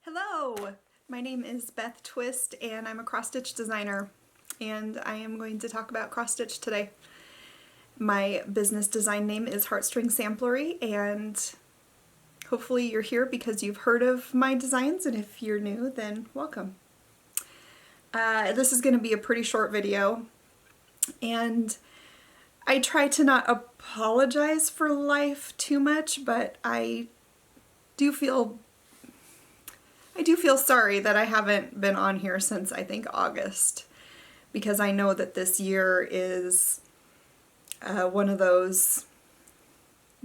Hello, my name is Beth Twist and I'm a cross-stitch designer, and I am going to talk about cross-stitch today. My business design name is Heartstring Samplery, and hopefully you're here because you've heard of my designs, and if you're new, then welcome. This is going to be a pretty short video, and I try to not apologize for life too much, but I do feel sorry that I haven't been on here since I think August, because I know that this year is one of those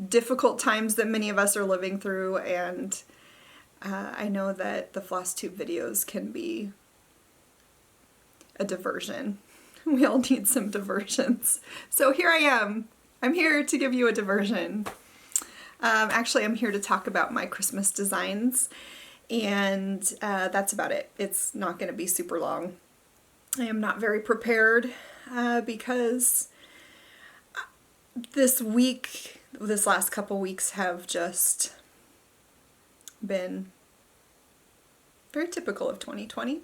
difficult times that many of us are living through, and I know that the FlossTube videos can be a diversion. We all need some diversions. So here I am. I'm here to give you a diversion. Actually, I'm here to talk about my Christmas designs, and that's about it. It's not going to be super long. I am not very prepared because this last couple weeks have just been very typical of 2020.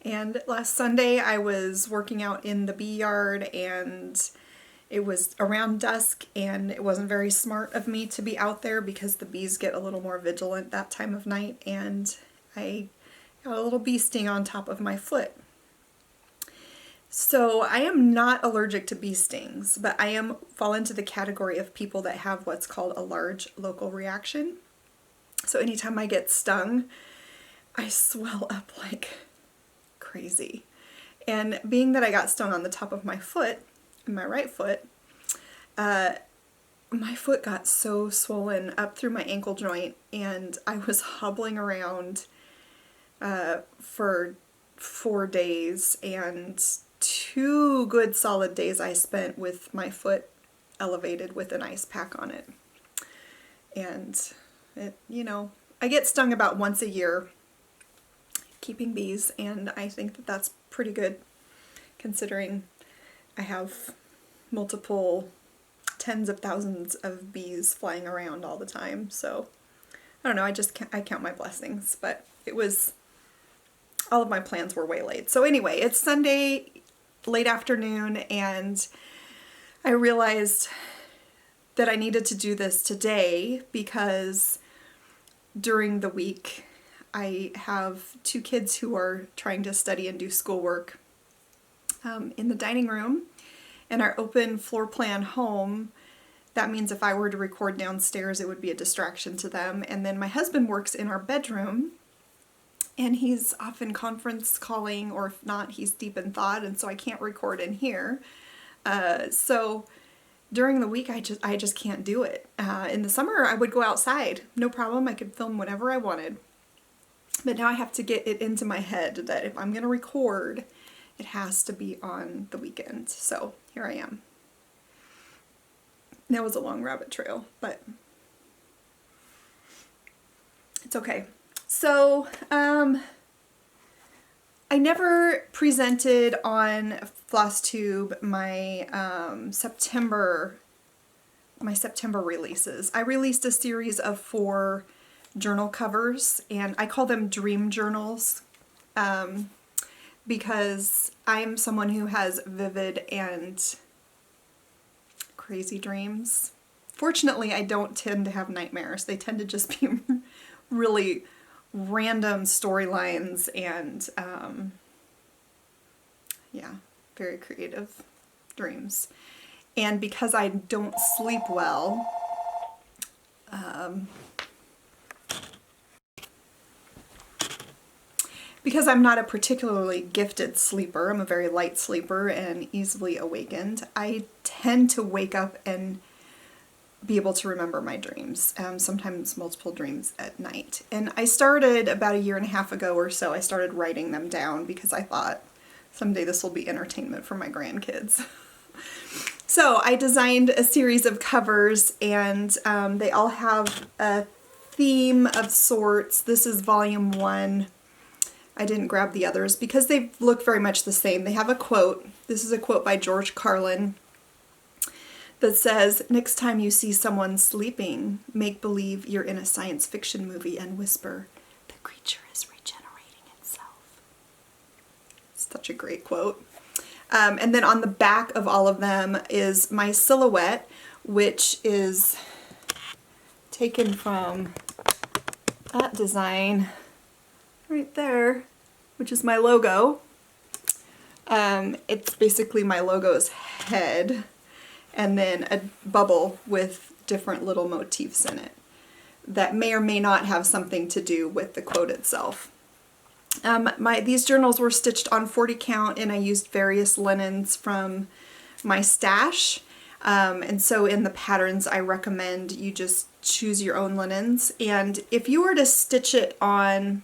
And last Sunday I was working out in the bee yard, and it was around dusk, and it wasn't very smart of me to be out there because the bees get a little more vigilant that time of night, and I got a little bee sting on top of my foot. So I am not allergic to bee stings, but I fall into the category of people that have what's called a large local reaction. So anytime I get stung, I swell up like crazy. And being that I got stung on the top of my foot, my right foot, my foot got so swollen up through my ankle joint, and I was hobbling around for 4 days, and 2 good solid days I spent with my foot elevated with an ice pack on it. And I get stung about once a year keeping bees, and I think that that's pretty good considering I have multiple tens of thousands of bees flying around all the time. So I don't know, I count my blessings, but all of my plans were waylaid. So anyway, it's Sunday late afternoon, and I realized that I needed to do this today because during the week I have 2 kids who are trying to study and do schoolwork in the dining room. In our open floor plan home, that means if I were to record downstairs, it would be a distraction to them. And then my husband works in our bedroom, and he's often conference calling, or if not, he's deep in thought, and so I can't record in here. So during the week, I just can't do it. In the summer, I would go outside, no problem. I could film whatever I wanted. But now I have to get it into my head that if I'm going to record, it has to be on the weekend. So here I am. That was a long rabbit trail, but it's okay. So I never presented on FlossTube my September releases. I released a series of 4 journal covers, and I call them dream journals because I'm someone who has vivid and crazy dreams. Fortunately, I don't tend to have nightmares. They tend to just be really random storylines and yeah, very creative dreams. And because I don't sleep well, because I'm not a particularly gifted sleeper, I'm a very light sleeper and easily awakened, I tend to wake up and be able to remember my dreams, sometimes multiple dreams at night. And I started about 1.5 years ago or so, I started writing them down because I thought someday this will be entertainment for my grandkids. So I designed a series of covers, and they all have a theme of sorts. This is volume 1. I didn't grab the others because they look very much the same. They have a quote. This is a quote by George Carlin that says, next time you see someone sleeping, make believe you're in a science fiction movie and whisper, the creature is regenerating itself. Such a great quote. And then on the back of all of them is my silhouette, which is taken from that design right there, which is my logo. It's basically my logo's head, and then a bubble with different little motifs in it that may or may not have something to do with the quote itself. These journals were stitched on 40 count, and I used various linens from my stash. And so in the patterns, I recommend you just choose your own linens. And if you were to stitch it on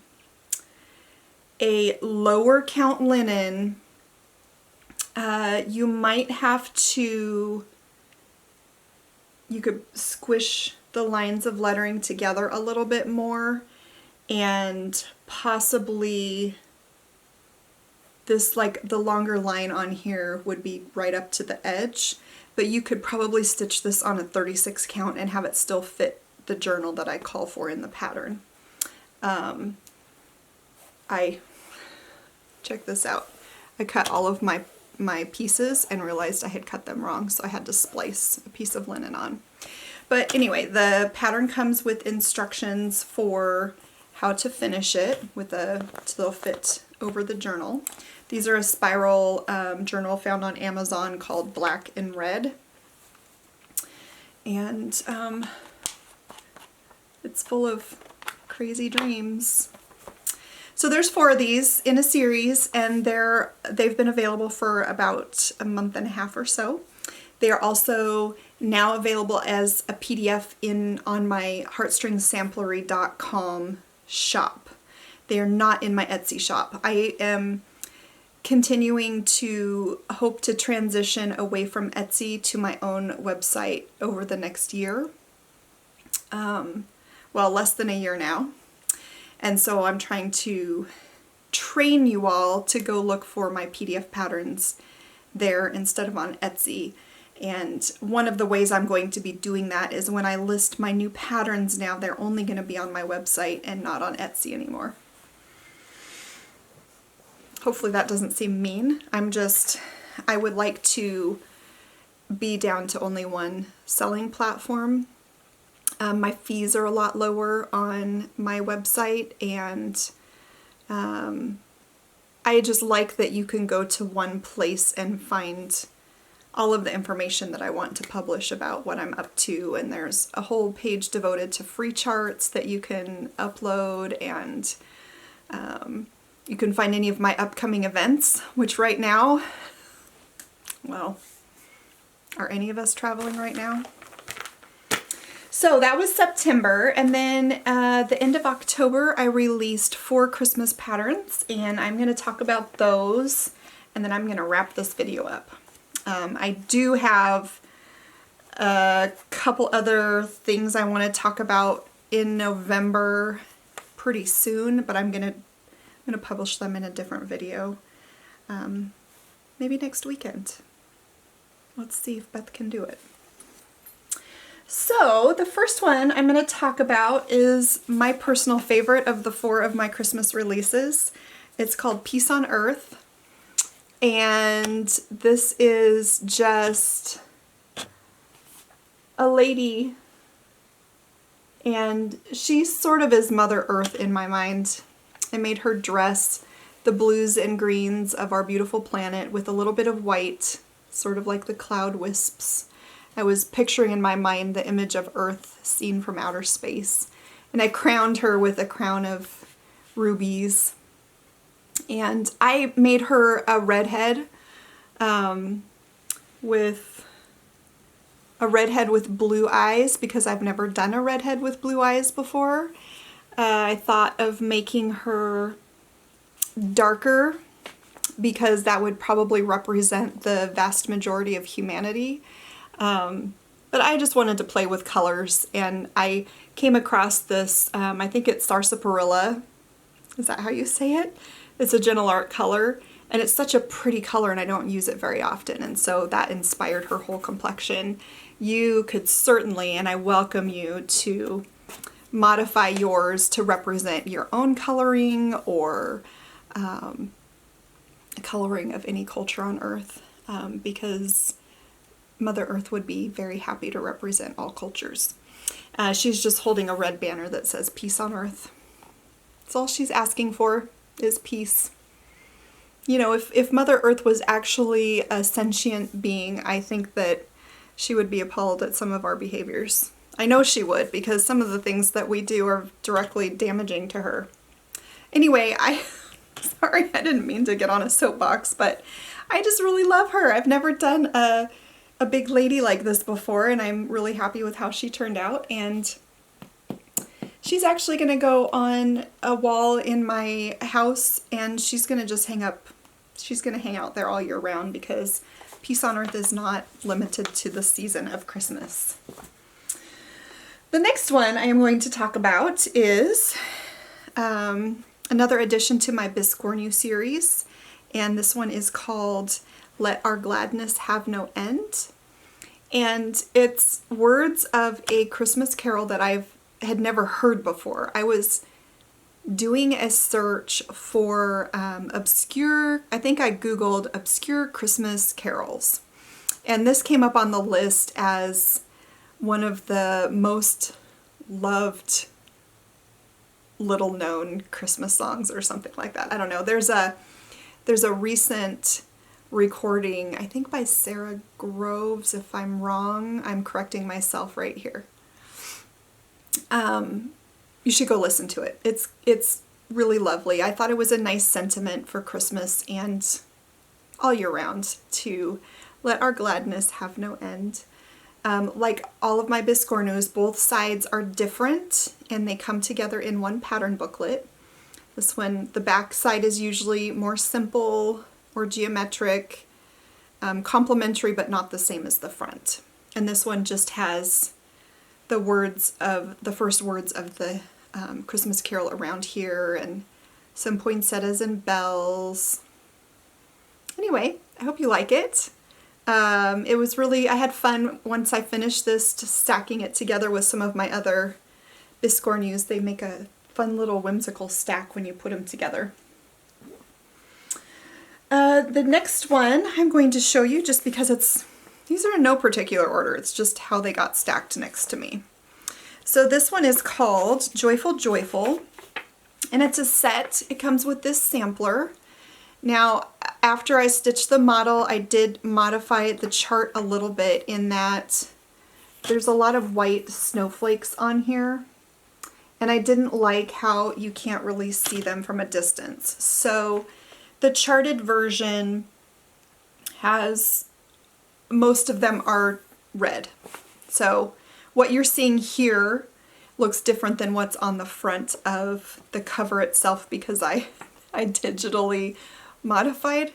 a lower count linen, you might have to, you could squish the lines of lettering together a little bit more, and possibly this, like the longer line on here would be right up to the edge, but you could probably stitch this on a 36 count and have it still fit the journal that I call for in the pattern. Check this out. I cut all of my pieces and realized I had cut them wrong, so I had to splice a piece of linen on. But anyway, the pattern comes with instructions for how to finish it with so they'll fit over the journal. These are a spiral journal found on Amazon called Black and Red. And it's full of crazy dreams. So there's 4 of these in a series, and they've been available for about a month and a half or so. They are also now available as a PDF on my heartstringsamplery.com shop. They are not in my Etsy shop. I am continuing to hope to transition away from Etsy to my own website over the next year. Well, less than a year now. And so I'm trying to train you all to go look for my PDF patterns there instead of on Etsy. And one of the ways I'm going to be doing that is when I list my new patterns now, they're only going to be on my website and not on Etsy anymore. Hopefully that doesn't seem mean. I would like to be down to only one selling platform. My fees are a lot lower on my website, and I just like that you can go to one place and find all of the information that I want to publish about what I'm up to, and there's a whole page devoted to free charts that you can upload, and you can find any of my upcoming events, which right now, well, are any of us traveling right now? So that was September, and then the end of October I released 4 Christmas patterns, and I'm going to talk about those, and then I'm going to wrap this video up. I do have a couple other things I want to talk about in November pretty soon, but I'm gonna publish them in a different video, maybe next weekend. Let's see if Beth can do it. So the first one I'm going to talk about is my personal favorite of the 4 of my Christmas releases. It's called Peace on Earth, and this is just a lady, and she sort of is Mother Earth in my mind. I made her dress the blues and greens of our beautiful planet with a little bit of white, sort of like the cloud wisps. I was picturing in my mind the image of Earth seen from outer space, and I crowned her with a crown of rubies. And I made her a redhead with blue eyes, because I've never done a redhead with blue eyes before. I thought of making her darker because that would probably represent the vast majority of humanity. But I just wanted to play with colors, and I came across this, I think it's sarsaparilla. Is that how you say it? It's a gentle art color, And it's such a pretty color and I don't use it very often. And so that inspired her whole complexion. You could certainly, and I welcome you to modify yours to represent your own coloring or coloring of any culture on Earth, because Mother Earth would be very happy to represent all cultures. She's just holding a red banner that says peace on Earth. That's all she's asking for is peace. You know, if Mother Earth was actually a sentient being, I think that she would be appalled at some of our behaviors. I know she would, because some of the things that we do are directly damaging to her. Anyway, sorry, I didn't mean to get on a soapbox, but I just really love her. I've never done a big lady like this before, and I'm really happy with how she turned out. And she's actually going to go on a wall in my house, and she's going to just hang out there all year round, because Peace on Earth is not limited to the season of Christmas. The next one I am going to talk about is another addition to my Biscornu series, and this one is called Let Our Gladness Have No End. And it's words of a Christmas carol that I had never heard before. I was doing a search for I think I Googled obscure Christmas carols. And this came up on the list as one of the most loved little known Christmas songs or something like that. I don't know. There's a recent recording, I think by Sarah Groves. If I'm wrong, I'm correcting myself right here. You should go listen to it. It's really lovely. I thought it was a nice sentiment for Christmas and all year round to let our gladness have no end. Like all of my Biscornus, both sides are different and they come together in one pattern booklet. This one, the back side is usually more simple or geometric, complementary but not the same as the front. And this one just has the first words of the Christmas carol around here and some poinsettias and bells. Anyway, I hope you like it. It was really, I had fun once I finished this, just stacking it together with some of my other Biscornus. They make a fun little whimsical stack when you put them together. The next one I'm going to show you, just because these are in no particular order, it's just how they got stacked next to me. So this one is called Joyful Joyful, and it's a set. It comes with this sampler. Now, after I stitched the model, I did modify the chart a little bit in that there's a lot of white snowflakes on here, and I didn't like how you can't really see them from a distance. So the charted version has, most of them are red. So what you're seeing here looks different than what's on the front of the cover itself, because I digitally modified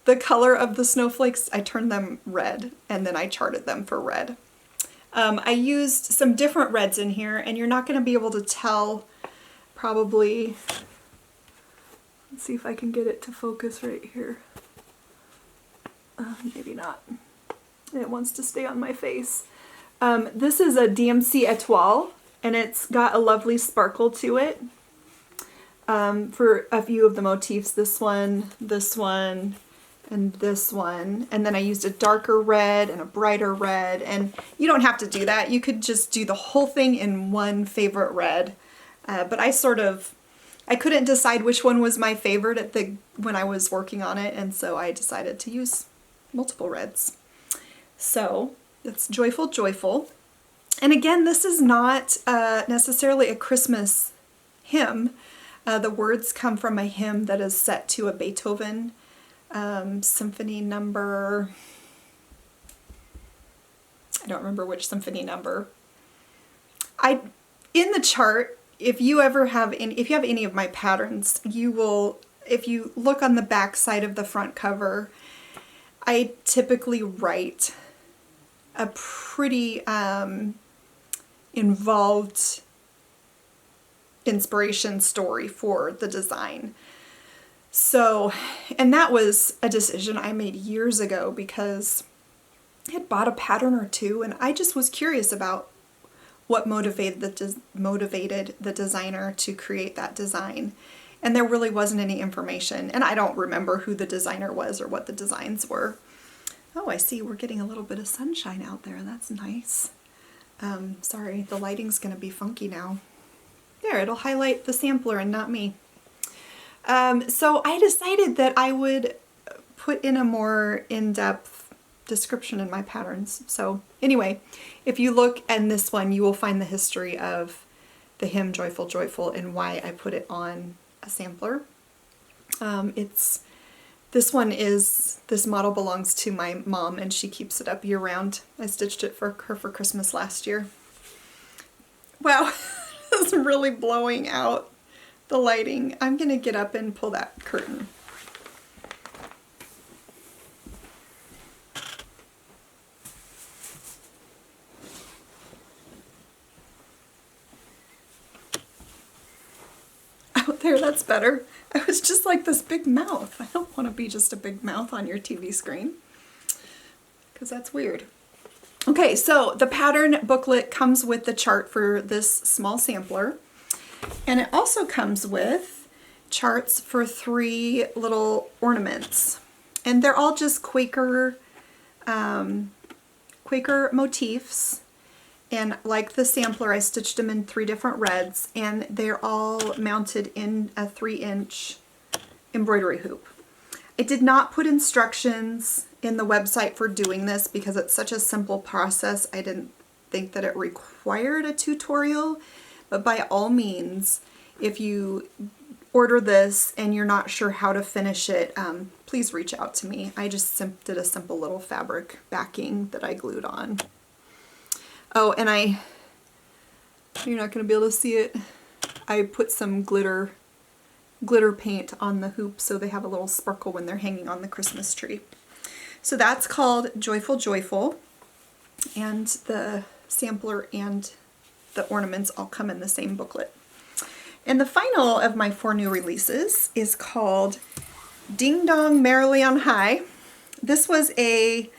the color of the snowflakes. I turned them red and then I charted them for red. I used some different reds in here, and you're not going to be able to tell probably. Let's see if I can get it to focus right here. Maybe not. It wants to stay on my face. This is a DMC Etoile, and it's got a lovely sparkle to it. For a few of the motifs, this one, and this one. And then I used a darker red and a brighter red, and you don't have to do that. You could just do the whole thing in one favorite red. But I couldn't decide which one was my favorite when I was working on it, and so I decided to use multiple reds. So it's Joyful Joyful. And again, this is not necessarily a Christmas hymn. The words come from a hymn that is set to a Beethoven symphony number. I don't remember which symphony number. In the chart, if you have any of my patterns, you will, if you look on the back side of the front cover, I typically write a pretty involved inspiration story for the design. So, and that was a decision I made years ago because I had bought a pattern or two and I just was curious about what motivated the designer to create that design. And there really wasn't any information. And I don't remember who the designer was or what the designs were. Oh, I see we're getting a little bit of sunshine out there. That's nice. Sorry, the lighting's going to be funky now. There, it'll highlight the sampler and not me. So I decided that I would put in a more in-depth description in my patterns. So anyway, if you look in this one, you will find the history of the hymn Joyful Joyful and why I put it on a sampler. This model belongs to my mom and she keeps it up year round. I stitched it for her for Christmas last year. Wow, it's really blowing out the lighting. I'm gonna get up and pull that curtain. Out there, that's better. I was just like this big mouth. I don't want to be just a big mouth on your TV screen because that's weird. Okay, so the pattern booklet comes with the chart for this small sampler, and it also comes with charts for 3 little ornaments, and they're all just Quaker motifs. And like the sampler, I stitched them in 3 different reds, and they're all mounted in a 3-inch embroidery hoop. I did not put instructions in the website for doing this because it's such a simple process. I didn't think that it required a tutorial, but by all means, if you order this and you're not sure how to finish it, please reach out to me. I just did a simple little fabric backing that I glued on. Oh, and you're not going to be able to see it. I put some glitter paint on the hoop so they have a little sparkle when they're hanging on the Christmas tree. So that's called Joyful Joyful, and the sampler and the ornaments all come in the same booklet. And the final of my 4 new releases is called Ding Dong Merrily on High. This was a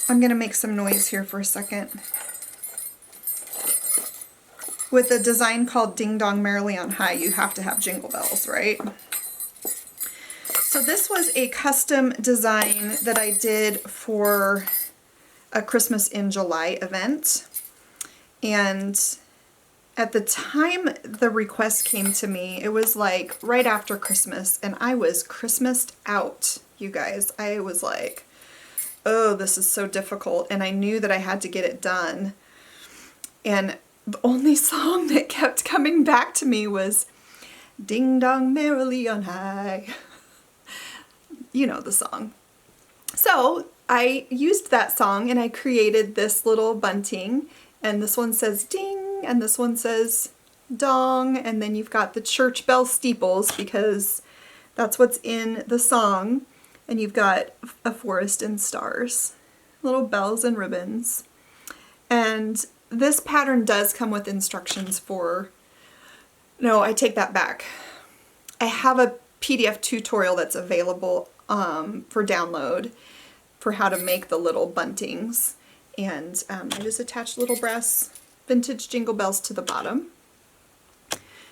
I'm going to make some noise here for a second. With a design called Ding Dong Merrily on High, you have to have jingle bells, right? So this was a custom design that I did for a Christmas in July event. And at the time the request came to me, it was like right after Christmas, and I was Christmased out, you guys. I was like, oh, this is so difficult, and I knew that I had to get it done. And the only song that kept coming back to me was Ding Dong Merrily on High. You know the song. So I used that song and I created this little bunting, and this one says ding and this one says dong, and then you've got the church bell steeples because that's what's in the song. And you've got a forest and stars, little bells and ribbons. And this pattern does come with instructions for, no, I take that back. I have a PDF tutorial that's available for download for how to make the little buntings. And I just attached little brass vintage jingle bells to the bottom.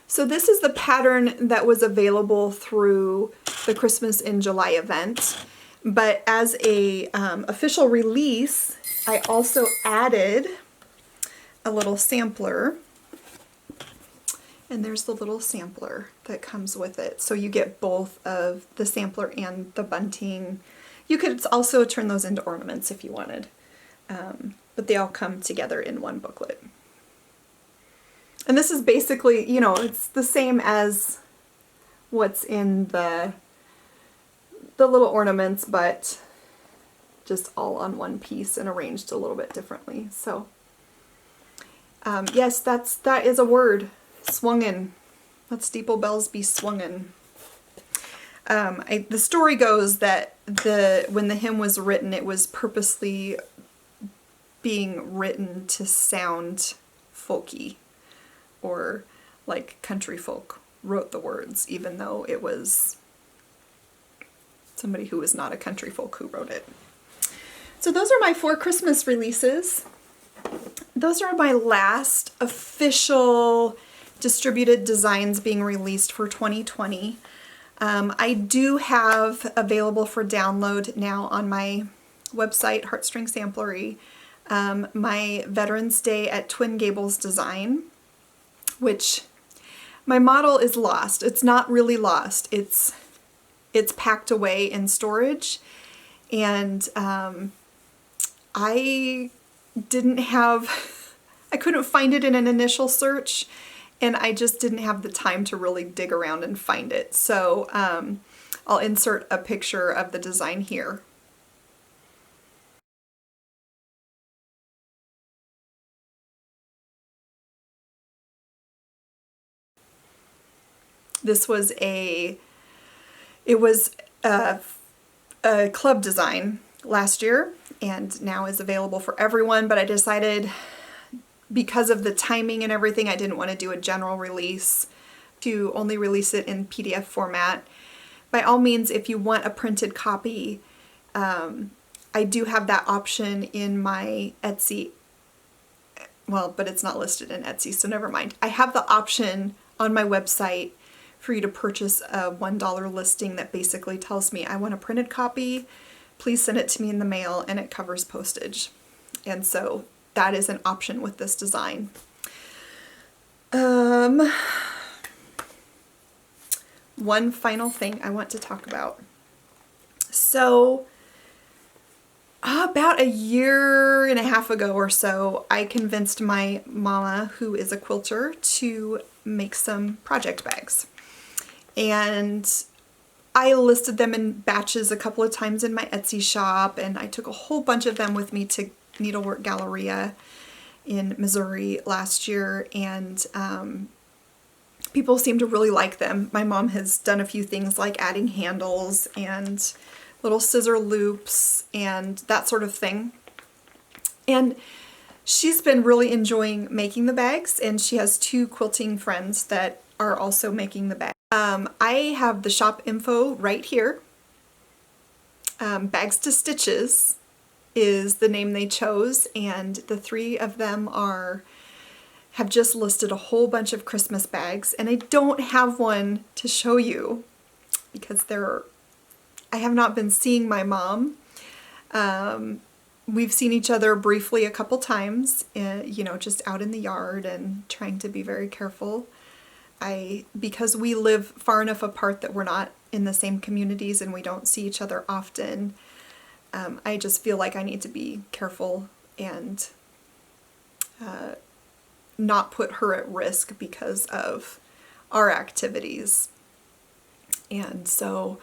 So this is the pattern that was available through the Christmas in July event, but as a official release, I also added a little sampler, and there's the little sampler that comes with it. So you get both of the sampler and the bunting. You could also turn those into ornaments if you wanted, but they all come together in one booklet. And this is basically, you know, it's the same as what's in the little ornaments, but just all on one piece and arranged a little bit differently. So, yes, that is a word, swungen. Let steeple bells be swungen. The story goes that when the hymn was written, it was purposely being written to sound folky, or like country folk wrote the words, even though it was somebody who was not a country folk who wrote it. So those are my 4 Christmas releases. Those are my last official distributed designs being released for 2020. I do have available for download now on my website, Heartstring Samplery, my Veterans Day at Twin Gables design, which my model is lost. It's not really lost. It's packed away in storage, and I couldn't find it in an initial search, and I just didn't have the time to really dig around and find it. So I'll insert a picture of the design here. This was a club design last year, and now is available for everyone, but I decided, because of the timing and everything, I didn't want to do a general release, to only release it in PDF format. By all means, if you want a printed copy, I do have that option in my Etsy. Well, but it's not listed in Etsy, so never mind. I have the option on my website for you to purchase a $1 listing that basically tells me, I want a printed copy, please send it to me in the mail, and it covers postage. And so that is an option with this design. One final thing I want to talk about. So about a year and a half ago or so, I convinced my mama, who is a quilter, to make some project bags. And I listed them in batches a couple of times in my Etsy shop, and I took a whole bunch of them with me to Needlework Galleria in Missouri last year, and people seem to really like them. My mom has done a few things like adding handles and little scissor loops and that sort of thing. And she's been really enjoying making the bags, and she has 2 quilting friends that are also making the bags. I have the shop info right here. Bags to Stitches is the name they chose, and the 3 of them have just listed a whole bunch of Christmas bags, and I don't have one to show you because I have not been seeing my mom. We've seen each other briefly a couple times, just out in the yard and trying to be very careful. Because we live far enough apart that we're not in the same communities and we don't see each other often, I just feel like I need to be careful and not put her at risk because of our activities. And so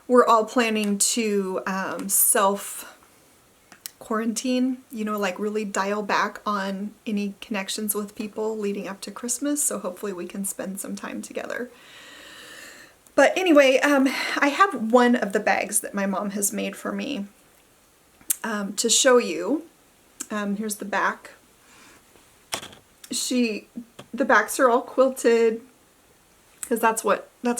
we're all planning to self-quarantine, like really dial back on any connections with people leading up to Christmas. So hopefully we can spend some time together. But anyway, I have one of the bags that my mom has made for me to show you. Here's the back. The backs are all quilted because that's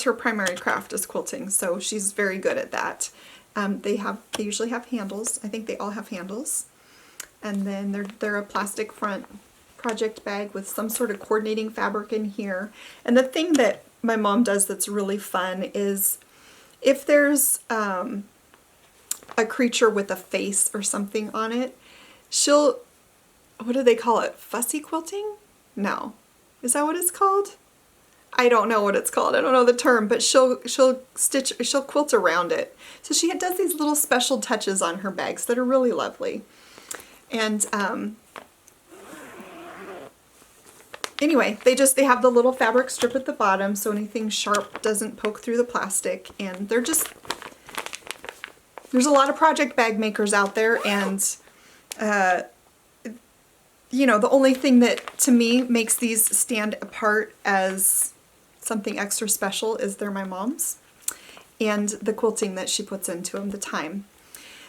her primary craft, is quilting. So she's very good at that. They usually have handles. I think they all have handles. And then they're a plastic front project bag with some sort of coordinating fabric in here. And the thing that my mom does that's really fun is, if there's a creature with a face or something on it, what do they call it? Fussy quilting? No. Is that what it's called? I don't know what it's called. I don't know the term, but she'll quilt around it. So she does these little special touches on her bags that are really lovely. And anyway, they have the little fabric strip at the bottom so anything sharp doesn't poke through the plastic. And there's a lot of project bag makers out there, and the only thing that to me makes these stand apart as something extra special is they're my mom's, and the quilting that she puts into them, the time.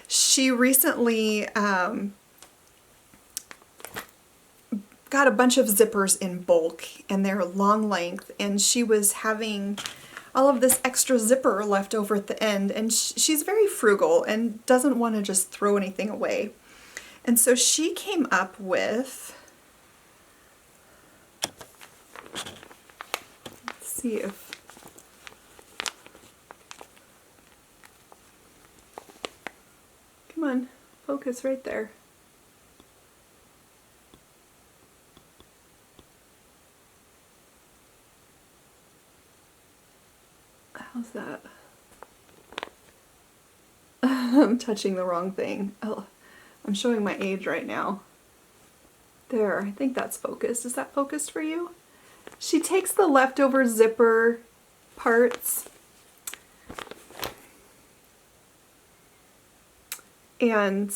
She recently got a bunch of zippers in bulk and they're long length, and she was having all of this extra zipper left over at the end, and she's very frugal and doesn't want to just throw anything away. And so she came up with, let's see if, come on, focus right there. How's that? I'm touching the wrong thing. Oh, I'm showing my age right now. There, I think that's focused. Is that focused for you? She takes the leftover zipper parts and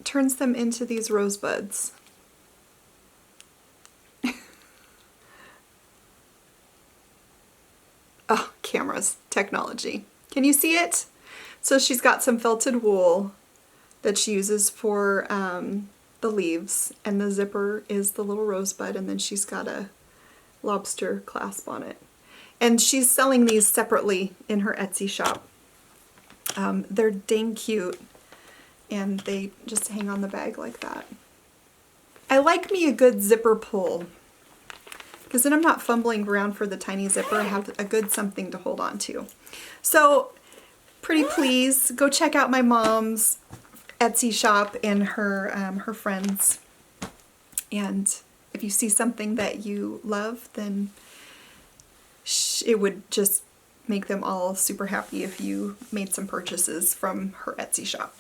turns them into these rosebuds. Oh, cameras, technology. Can you see it? So she's got some felted wool that she uses for the leaves, and the zipper is the little rosebud, and then she's got a lobster clasp on it. And she's selling these separately in her Etsy shop. They're dang cute, and they just hang on the bag like that. I like me a good zipper pull, because then I'm not fumbling around for the tiny zipper. I have a good something to hold on to. So pretty please go check out my mom's Etsy shop and her friends. And if you see something that you love, then it would just make them all super happy if you made some purchases from her Etsy shop.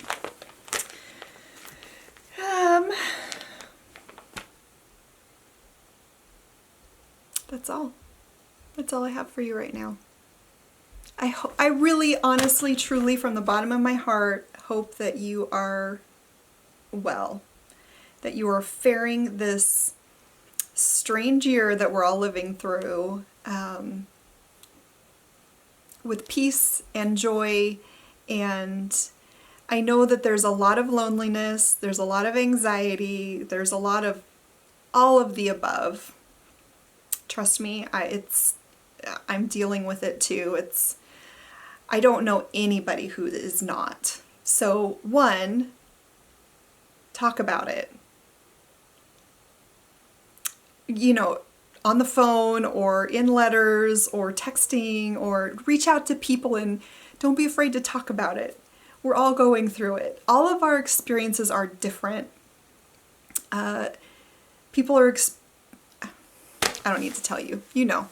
That's all. That's all I have for you right now. I really, honestly, truly, from the bottom of my heart, hope that you are well, that you are faring this strange year that we're all living through with peace and joy. And I know that there's a lot of loneliness, there's a lot of anxiety, there's a lot of all of the above. Trust me, I'm dealing with it too. I don't know anybody who is not. So one, talk about it. You know, on the phone or in letters or texting, or reach out to people, and don't be afraid to talk about it. We're all going through it. All of our experiences are different. People are I don't need to tell you. You know.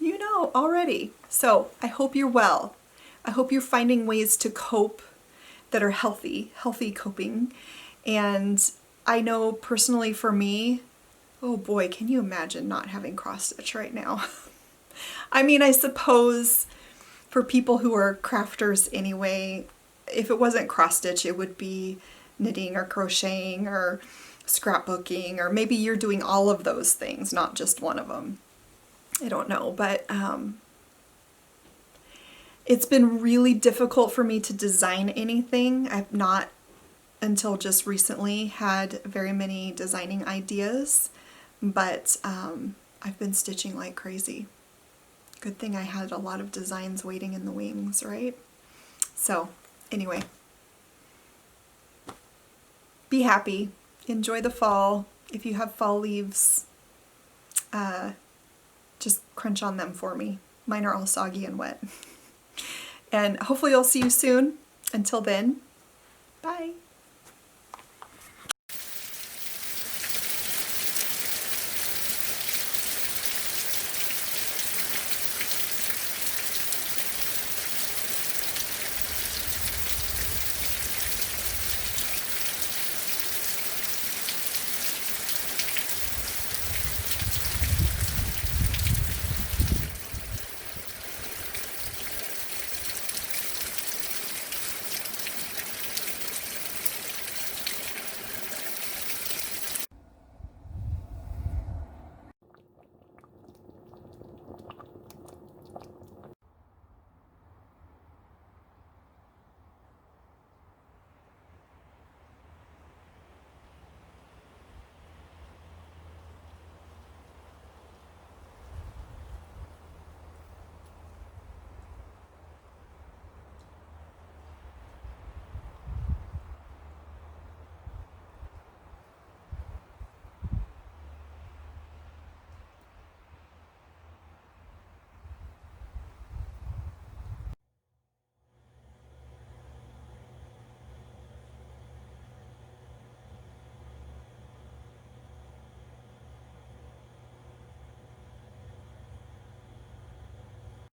You know already. So I hope you're well. I hope you're finding ways to cope that are healthy coping. And I know personally for me, oh boy, can you imagine not having cross stitch right now? I mean, I suppose for people who are crafters anyway, if it wasn't cross stitch, it would be knitting or crocheting or scrapbooking, or maybe you're doing all of those things, not just one of them. I don't know, but it's been really difficult for me to design anything. I've not, until just recently, had very many designing ideas, but I've been stitching like crazy. Good thing I had a lot of designs waiting in the wings, right? So anyway, be happy. Enjoy the fall. If you have fall leaves, just crunch on them for me. Mine are all soggy and wet. And hopefully I'll see you soon. Until then, bye.